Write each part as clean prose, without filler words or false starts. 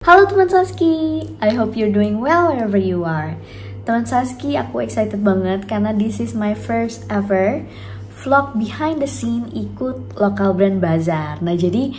Halo teman Saski, I hope you're doing well wherever you are. Teman Saski, aku excited banget karena this is my first ever vlog behind the scene ikut local brand bazar. Nah jadi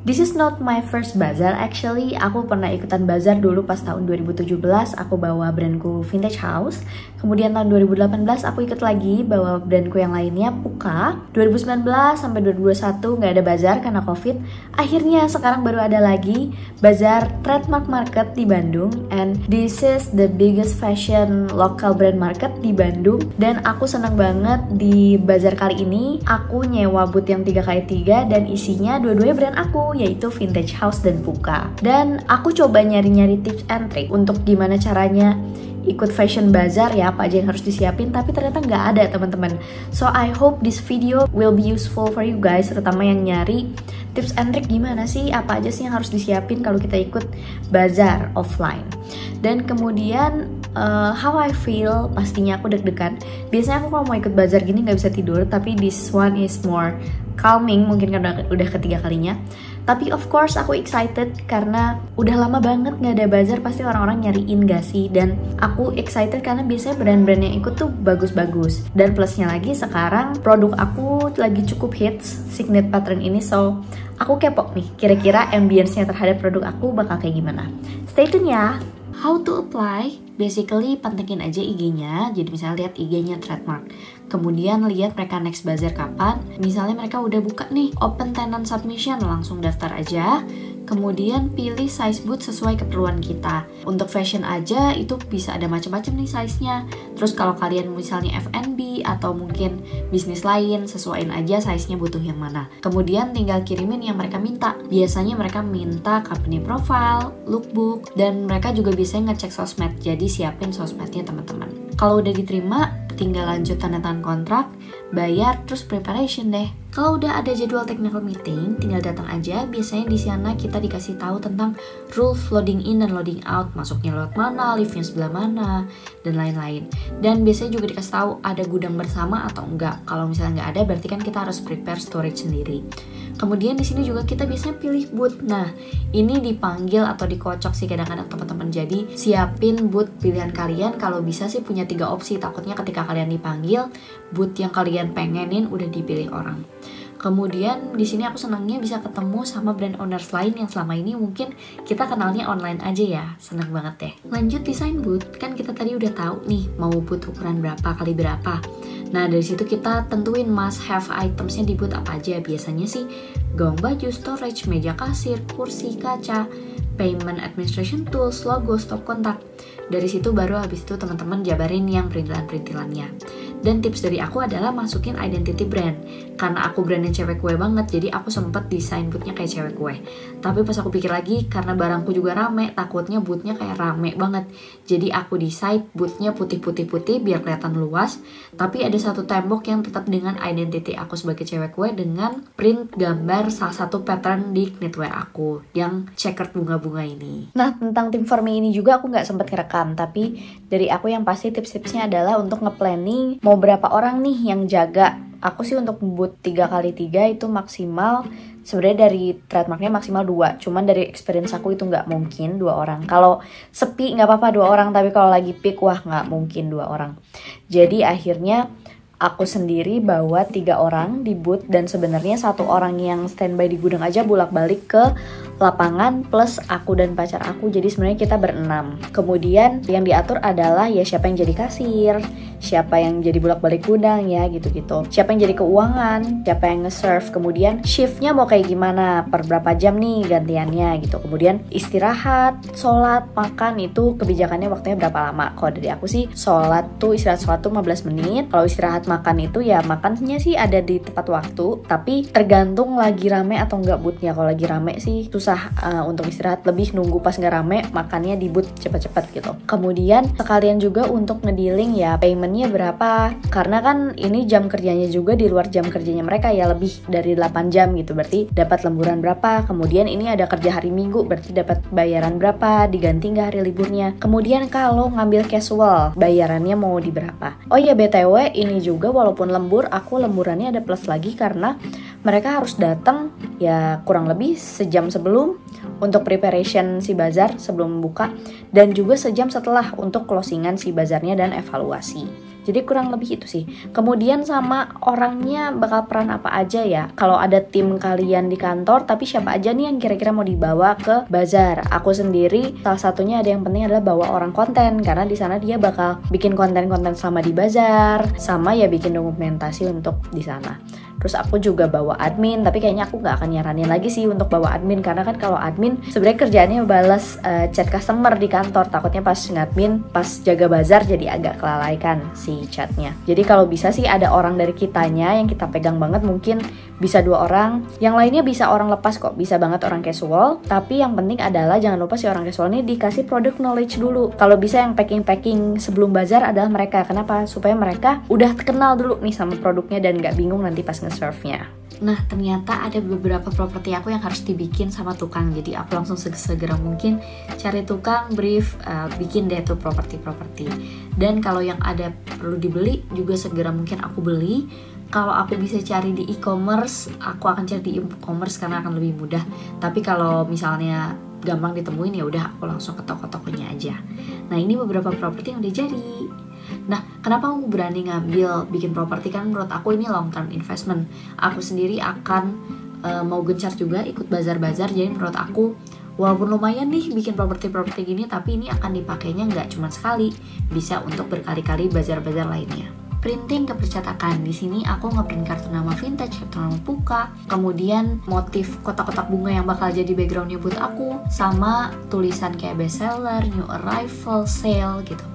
this is not my first bazar, actually aku pernah ikutan bazar dulu pas tahun 2017, aku bawa brandku Vintage House. Kemudian tahun 2018 aku ikut lagi bawa brandku yang lainnya, Puka. 2019 sampai 2021 nggak ada bazar karena Covid. Akhirnya sekarang baru ada lagi bazar Trademark Market di Bandung, and this is the biggest fashion local brand market di Bandung. Dan aku senang banget di bazar kali ini aku nyewa booth yang 3x3 dan isinya dua-duanya brand aku, yaitu Vintage House dan Puka. Dan aku coba nyari-nyari tips and trick untuk gimana caranya ikut fashion bazar, ya apa aja yang harus disiapin, tapi ternyata nggak ada teman-teman. So I hope this video will be useful for you guys, terutama yang nyari tips and trick gimana sih, apa aja sih yang harus disiapin kalau kita ikut bazar offline. Dan kemudian how I feel, pastinya aku deg-degan. Biasanya aku kalau mau ikut bazar gini nggak bisa tidur, tapi this one is more calming, mungkin karena udah ketiga kalinya. Tapi of course aku excited karena udah lama banget nggak ada bazar, pasti orang-orang nyariin gak sih. Dan aku excited karena biasanya brand-brand yang ikut tuh bagus-bagus. Dan plusnya lagi sekarang produk aku lagi cukup hits, signet pattern ini. So aku kepo nih, kira-kira ambience-nya terhadap produk aku bakal kayak gimana. Stay tune ya. How to apply? Basically pantengin aja IG-nya. Jadi misalnya lihat IG-nya Trademark, kemudian lihat mereka next bazar kapan. Misalnya mereka udah buka nih open tenant submission, langsung daftar aja. Kemudian pilih size boot sesuai keperluan kita. Untuk fashion aja itu bisa ada macam-macam nih size-nya. Terus kalau kalian misalnya F&B atau mungkin bisnis lain, sesuaiin aja size-nya butuh yang mana. Kemudian tinggal kirimin yang mereka minta. Biasanya mereka minta company profile, lookbook, dan mereka juga biasanya ngecek sosmed. Jadi siapin sosmednya teman-teman. Kalau udah diterima, tinggal lanjut tanda tangan kontrak, bayar, terus preparation deh. Kalau udah ada jadwal technical meeting, tinggal datang aja. Biasanya di sana kita dikasih tahu tentang rules loading in dan loading out, masuknya lewat mana, liftnya sebelah mana, dan lain-lain. Dan biasanya juga dikasih tahu ada gudang bersama atau enggak. Kalau misalnya nggak ada, berarti kan kita harus prepare storage sendiri. Kemudian di sini juga kita biasanya pilih booth. Nah, ini dipanggil atau dikocok sih kadang-kadang teman-teman. Jadi siapin booth pilihan kalian. Kalau bisa sih punya 3 opsi. Takutnya ketika kalian dipanggil, booth yang kalian pengenin udah dipilih orang. Kemudian di sini aku senangnya bisa ketemu sama brand owners lain yang selama ini mungkin kita kenalnya online aja ya. Senang banget deh. Lanjut desain booth, kan kita tadi udah tahu nih mau booth ukuran berapa kali berapa. Nah dari situ kita tentuin must have itemsnya di booth apa aja. Biasanya sih gaung baju, storage, meja kasir, kursi, kaca, payment administration tools, logo, stop kontak. Dari situ baru habis itu teman-teman jabarin yang perintilan-perintilannya. Dan tips dari aku adalah masukin identity brand. Karena aku brandnya cewek kue banget, jadi aku sempet desain bootnya kayak cewek kue. Tapi pas aku pikir lagi, karena barangku juga rame, takutnya bootnya kayak rame banget. Jadi aku desain bootnya putih-putih-putih biar kelihatan luas. Tapi ada satu tembok yang tetap dengan identity aku sebagai cewek kue dengan print gambar salah satu pattern di knitwear aku yang checkered bunga-bunga ini. Nah tentang tim for me ini juga aku nggak sempet ngerekam, tapi dari aku yang pasti tips-tipsnya adalah untuk nge-planning mau berapa orang nih yang jaga. Aku sih untuk booth 3x3 itu maksimal, sebenarnya dari trademarknya maksimal 2. Cuman dari experience aku itu nggak mungkin 2 orang. Kalau sepi nggak apa-apa 2 orang, tapi kalau lagi peak wah nggak mungkin 2 orang. Jadi akhirnya aku sendiri bawa 3 orang di booth, dan sebenarnya 1 orang yang standby di gudang aja bolak-balik ke lapangan plus aku dan pacar aku. Jadi sebenarnya kita berenam. Kemudian yang diatur adalah ya siapa yang jadi kasir, siapa yang jadi bolak-balik gudang ya gitu-gitu, siapa yang jadi keuangan, siapa yang nge-serve, kemudian shiftnya mau kayak gimana, per berapa jam nih gantiannya gitu. Kemudian istirahat, sholat, makan itu kebijakannya waktunya berapa lama. Kalau dari aku sih istirahat sholat tuh 15 menit. Kalau istirahat makan itu ya makannya sih ada di tepat waktu, tapi tergantung lagi rame atau enggak bootnya. Kalau lagi rame sih susah untuk istirahat, lebih nunggu pas nggak rame, makannya di boot cepet-cepet gitu. Kemudian sekalian juga untuk ngedealing ya paymentnya berapa, karena kan ini jam kerjanya juga di luar jam kerjanya mereka ya, lebih dari 8 jam gitu, berarti dapat lemburan berapa. Kemudian ini ada kerja hari Minggu, berarti dapat bayaran berapa, diganti nggak hari liburnya. Kemudian kalau ngambil casual, bayarannya mau di berapa. Oh iya BTW ini juga juga walaupun lembur, aku lemburannya ada plus lagi karena mereka harus datang ya kurang lebih sejam sebelum untuk preparation si bazar sebelum buka, dan juga sejam setelah untuk closingan si bazarnya dan evaluasi. Jadi kurang lebih itu sih. Kemudian sama orangnya bakal peran apa aja ya. Kalau ada tim kalian di kantor, tapi siapa aja nih yang kira-kira mau dibawa ke bazar? Aku sendiri salah satunya ada yang penting adalah bawa orang konten, karena di sana dia bakal bikin konten-konten selama di bazar, sama ya bikin dokumentasi untuk di sana. Terus aku juga bawa admin, tapi kayaknya aku nggak akan nyaranin lagi sih untuk bawa admin, karena kan kalau admin sebenarnya kerjaannya balas chat customer di kantor, takutnya pas ngadmin, pas jaga bazar jadi agak kelalaikan si chatnya. Jadi kalau bisa sih ada orang dari kitanya yang kita pegang banget, mungkin bisa 2 orang, yang lainnya bisa orang lepas kok, bisa banget orang casual, tapi yang penting adalah jangan lupa si orang casual ini dikasih product knowledge dulu. Kalau bisa yang packing sebelum bazar adalah mereka. Kenapa? Supaya mereka udah kenal dulu nih sama produknya dan nggak bingung nanti pas nge-serve-nya. Nah, ternyata ada beberapa properti aku yang harus dibikin sama tukang. Jadi aku langsung segera mungkin cari tukang, brief, bikin deh tuh properti. Dan kalau yang ada perlu dibeli juga segera mungkin aku beli. Kalau aku bisa cari di e-commerce, aku akan cari di e-commerce karena akan lebih mudah. Tapi kalau misalnya gampang ditemuin, ya udah aku langsung ke toko-tokonya aja. Nah, ini beberapa properti yang udah jadi. Nah, kenapa aku berani ngambil bikin properti? Kan menurut aku ini long term investment. Aku sendiri akan mau gencar juga ikut bazar-bazar. Jadi menurut aku walaupun lumayan nih bikin properti gini, tapi ini akan dipakainya nggak cuma sekali, bisa untuk berkali-kali bazar-bazar lainnya. Printing ke percetakan. Di sini aku ngeprint kartu nama vintage, kartu nama Puka, kemudian motif kotak-kotak bunga yang bakal jadi backgroundnya buat aku, sama tulisan kayak bestseller, new arrival, sale gitu.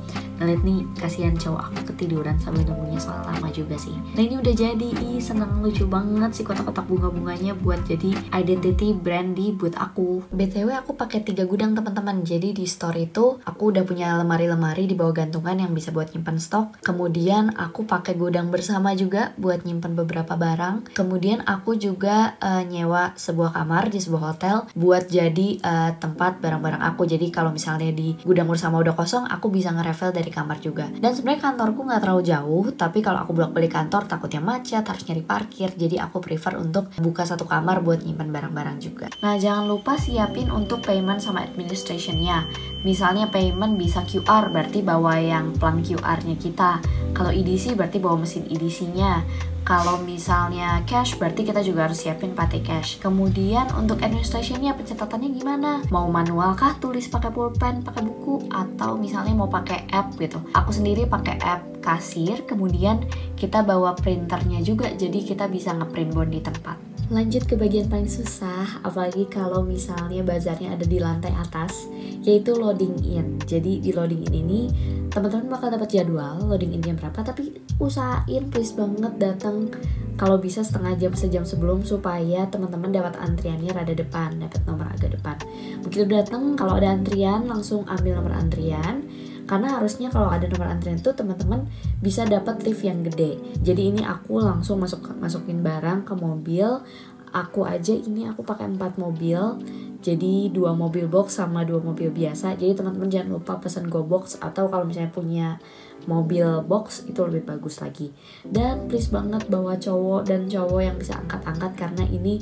Nah, lihat nih, kasihan cowok aku ketiduran sambil nunggunya soal lama juga sih. Nah, ini udah jadi, seneng, lucu banget sih kotak-kotak bunga-bunganya buat jadi identity brand di booth aku. BTW aku pakai 3 gudang teman-teman. Jadi di store itu aku udah punya lemari-lemari di bawah gantungan yang bisa buat nyimpan stok. Kemudian aku pakai gudang bersama juga buat nyimpan beberapa barang. Kemudian aku juga nyewa sebuah kamar di sebuah hotel buat jadi tempat barang-barang aku. Jadi kalau misalnya di gudang bersama udah kosong, aku bisa nge-refill dari kamar juga. Dan sebenarnya kantorku nggak terlalu jauh, tapi kalau aku bolak-balik kantor takutnya macet, harus nyari parkir. Jadi aku prefer untuk buka satu kamar buat nyimpan barang-barang juga. Nah, jangan lupa siapin untuk payment sama administrationnya. Misalnya payment bisa QR, berarti bawa yang plang QR-nya kita. Kalau EDC berarti bawa mesin EDC-nya. Kalau misalnya cash, berarti kita juga harus siapin pate cash. Kemudian untuk administrationnya, pencatatannya gimana? Mau manual kah, tulis pakai pulpen, pakai buku, atau misalnya mau pakai app gitu. Aku sendiri pakai app kasir, kemudian kita bawa printernya juga, jadi kita bisa ngeprint bond di tempat. Lanjut ke bagian paling susah, apalagi kalau misalnya bazarnya ada di lantai atas, yaitu loading in. Jadi di loading in ini teman-teman bakal dapat jadwal loading in jam berapa, tapi usahain please banget datang kalau bisa sejam sebelum, supaya teman-teman dapat antriannya rada depan, dapat nomor agak depan. Begitu datang, kalau ada antrian langsung ambil nomor antrian, karena harusnya kalau ada nomor antrian tuh teman-teman bisa dapat lift yang gede. Jadi ini aku langsung masukin barang ke mobil. Aku aja ini aku pakai 4 mobil, jadi 2 mobil box sama 2 mobil biasa. Jadi teman-teman jangan lupa pesan go box, atau kalau misalnya punya mobil box itu lebih bagus lagi. Dan please banget bawa cowok dan cowok yang bisa angkat-angkat, karena ini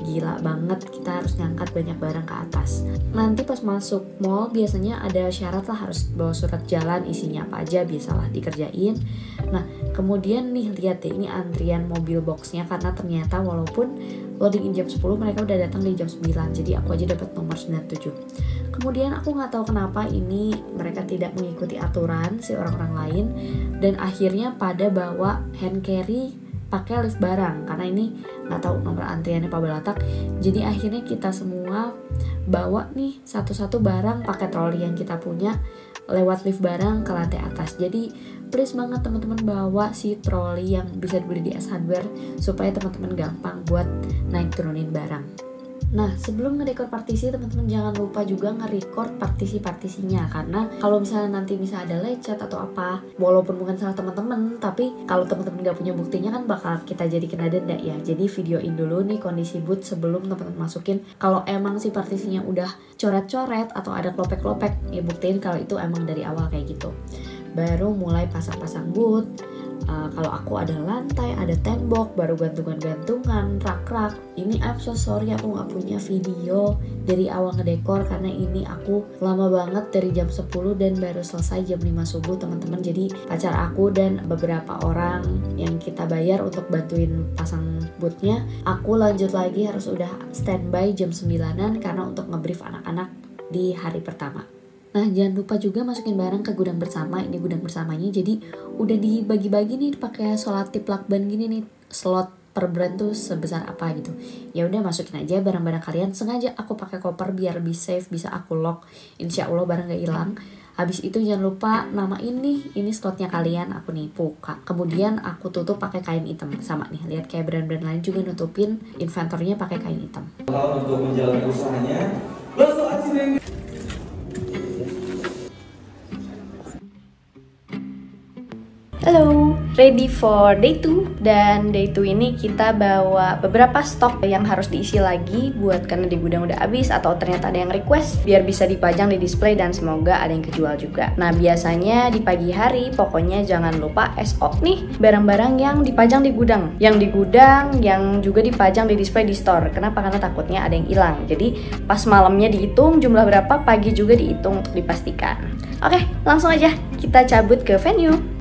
gila banget, kita harus ngangkat banyak barang ke atas. Nanti pas masuk mall biasanya ada syarat lah, harus bawa surat jalan, isinya apa aja biasalah dikerjain. Nah, kemudian nih lihat deh, ini antrian mobil boxnya, karena ternyata walaupun loading in jam 10, mereka udah datang di jam 9, jadi aku aja dapat nomor 97. Kemudian aku nggak tahu kenapa ini mereka tidak mengikuti aturan si orang-orang lain, dan akhirnya pada bawa hand carry pakai lift barang, karena ini nggak tahu nomor antriannya Pak Balatak. Jadi akhirnya kita semua bawa nih satu-satu barang pakai troli yang kita punya lewat lift barang ke lantai atas. Jadi please banget teman-teman bawa si troli yang bisa dibeli di S Hardware, supaya teman-teman gampang buat naik turunin barang. Nah, sebelum ngedekor partisi, teman-teman jangan lupa juga nge-record partisi-partisinya, karena kalau misalnya nanti bisa ada lecet atau apa, walaupun bukan salah teman-teman, tapi kalau teman-teman nggak punya buktinya kan bakal kita jadi kena denda ya. Jadi videoin dulu nih kondisi boot sebelum teman-teman masukin. Kalau emang si partisinya udah coret-coret atau ada klopek-klopek, ya buktiin kalau itu emang dari awal kayak gitu. Baru mulai pasang-pasang boot. Kalau aku ada lantai, ada tembok, baru gantungan-gantungan, rak-rak. Ini I'm so sorry aku nggak punya video dari awal ngedekor karena ini aku lama banget dari jam 10 dan baru selesai jam 5 subuh teman-teman. Jadi pacar aku dan beberapa orang yang kita bayar untuk bantuin pasang bootnya, aku lanjut lagi harus udah standby jam 9-an karena untuk ngebrief anak-anak di hari pertama. Nah, jangan lupa juga masukin barang ke gudang bersama. Ini gudang bersamanya, jadi udah dibagi-bagi nih pakai solatip lakban gini nih. Slot per brand tuh sebesar apa gitu. Ya udah masukin aja barang-barang kalian. Sengaja aku pakai koper biar lebih safe, bisa aku lock. Insya Allah barang gak hilang. Habis itu jangan lupa nama ini slotnya kalian, aku nih buka. Kemudian aku tutup pakai kain hitam. Sama nih, lihat kayak brand-brand lain juga nutupin inventornya pakai kain hitam. Untuk menjalani usahanya, langsung aja. Halo, ready for day 2. Dan day 2 ini kita bawa beberapa stok yang harus diisi lagi buat karena di gudang udah habis atau ternyata ada yang request biar bisa dipajang di display dan semoga ada yang kejual juga. Nah, biasanya di pagi hari pokoknya jangan lupa SO nih barang-barang yang dipajang di gudang. Yang di gudang yang juga dipajang di display di store. Kenapa? Karena takutnya ada yang hilang. Jadi pas malamnya dihitung jumlah berapa, pagi juga dihitung untuk dipastikan. Oke, langsung aja kita cabut ke venue.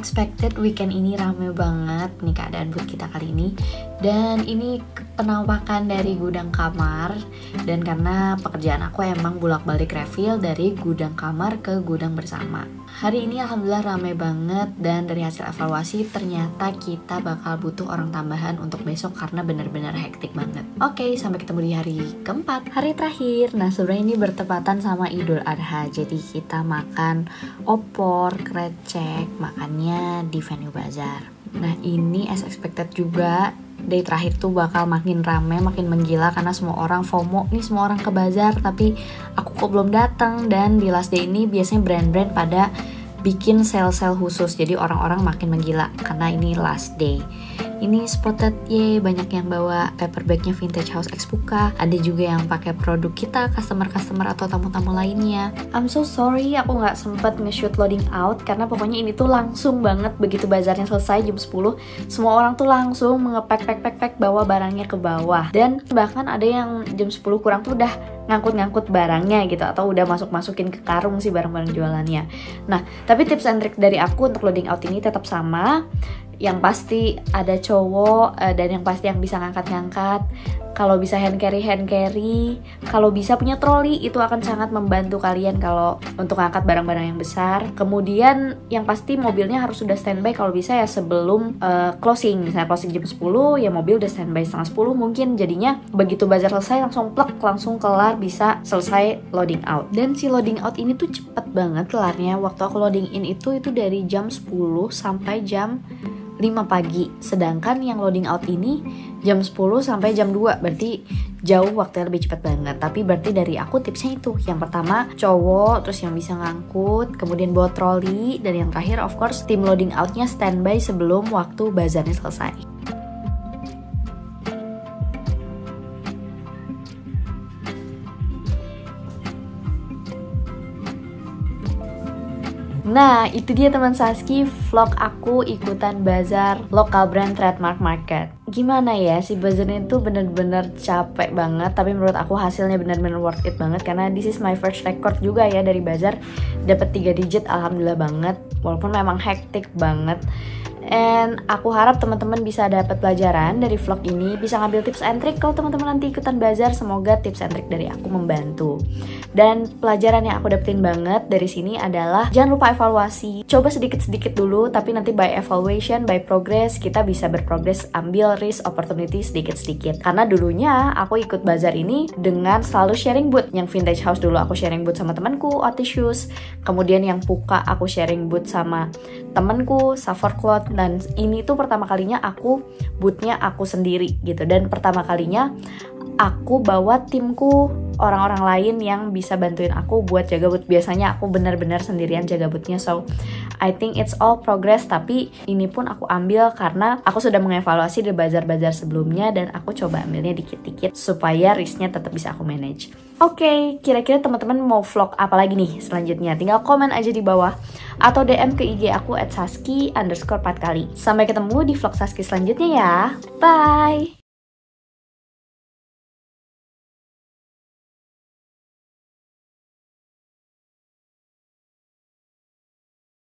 Expected weekend ini rame banget nih keadaan booth kita kali ini. Dan ini penampakan dari gudang kamar. Dan karena pekerjaan aku emang bolak-balik refill dari gudang kamar ke gudang bersama. Hari ini alhamdulillah rame banget. Dan dari hasil evaluasi ternyata kita bakal butuh orang tambahan untuk besok karena bener-bener hektik banget. Oke, sampai ketemu di hari keempat, hari terakhir. Nah, sebenarnya ini bertepatan sama Idul Adha. Jadi kita makan opor, krecek, makannya di venue bazar. Nah, ini as expected juga. Day terakhir tuh bakal makin rame, makin menggila karena semua orang FOMO nih, semua orang ke bazar tapi aku kok belum datang. Dan di last day ini biasanya brand-brand pada bikin sale-sale khusus, jadi orang-orang makin menggila karena ini last day. Ini spotted, banyak yang bawa paper bagnya Vintage House X Puka. Ada juga yang pakai produk kita, customer-customer atau tamu-tamu lainnya. I'm so sorry aku nggak sempet nge-shoot loading out karena pokoknya ini tuh langsung banget begitu bazarnya selesai jam 10. Semua orang tuh langsung mengepek bawa barangnya ke bawah. Dan bahkan ada yang jam 10 kurang tuh udah ngangkut-ngangkut barangnya gitu atau udah masukin ke karung sih barang-barang jualannya. Nah, tapi tips and trick dari aku untuk loading out ini tetap sama. Yang pasti ada cowok dan yang pasti yang bisa ngangkat-ngangkat. Kalau bisa hand carry, kalau bisa punya troli, itu akan sangat membantu kalian kalau untuk ngangkat barang-barang yang besar. Kemudian yang pasti mobilnya harus sudah standby kalau bisa ya sebelum closing. Misalnya closing jam 10, ya mobil udah standby setengah 10 mungkin. Jadinya begitu bazar selesai langsung plek, langsung kelar, bisa selesai loading out. Dan si loading out ini tuh cepet banget kelarnya. Waktu aku loading in itu dari jam 10 sampai jam 5 pagi. Sedangkan yang loading out ini jam 10 sampai jam 2. Berarti jauh waktunya lebih cepat banget. Tapi berarti dari aku tipsnya itu. Yang pertama cowok, terus yang bisa ngangkut, kemudian bawa troli, dan yang terakhir of course tim loading outnya standby sebelum waktu bazarnya selesai. Nah, itu dia teman Saski, vlog aku ikutan bazar lokal brand Trademark Market. Gimana ya, si bazarnya itu bener-bener capek banget, tapi menurut aku hasilnya bener-bener worth it banget karena this is my first record juga ya dari bazar. Dapat 3 digit, alhamdulillah banget, walaupun memang hektik banget. And aku harap teman-teman bisa dapat pelajaran dari vlog ini, bisa ngambil tips and trick kalau teman-teman nanti ikutan bazar. Semoga tips and trick dari aku membantu. Dan pelajaran yang aku dapetin banget dari sini adalah jangan lupa evaluasi. Coba sedikit-sedikit dulu, tapi nanti by evaluation, by progress, kita bisa berprogres, ambil risk opportunity sedikit-sedikit. Karena dulunya aku ikut bazar ini dengan selalu sharing booth. Yang Vintage House dulu aku sharing booth sama temanku, Otis Shoes. Kemudian yang Puka aku sharing booth sama temanku, Safor Cloth. Dan ini tuh pertama kalinya aku boothnya aku sendiri gitu. Dan pertama kalinya aku bawa timku, orang-orang lain yang bisa bantuin aku buat jaga booth. Biasanya aku benar-benar sendirian jaga boothnya, so I think it's all progress. Tapi ini pun aku ambil karena aku sudah mengevaluasi di bazar-bazar sebelumnya dan aku coba ambilnya dikit-dikit supaya risknya tetap bisa aku manage. Oke, kira-kira teman-teman mau vlog apa lagi nih selanjutnya? Tinggal komen aja di bawah atau DM ke IG aku @saski_4kali. Sampai ketemu di vlog Saski selanjutnya ya. Bye!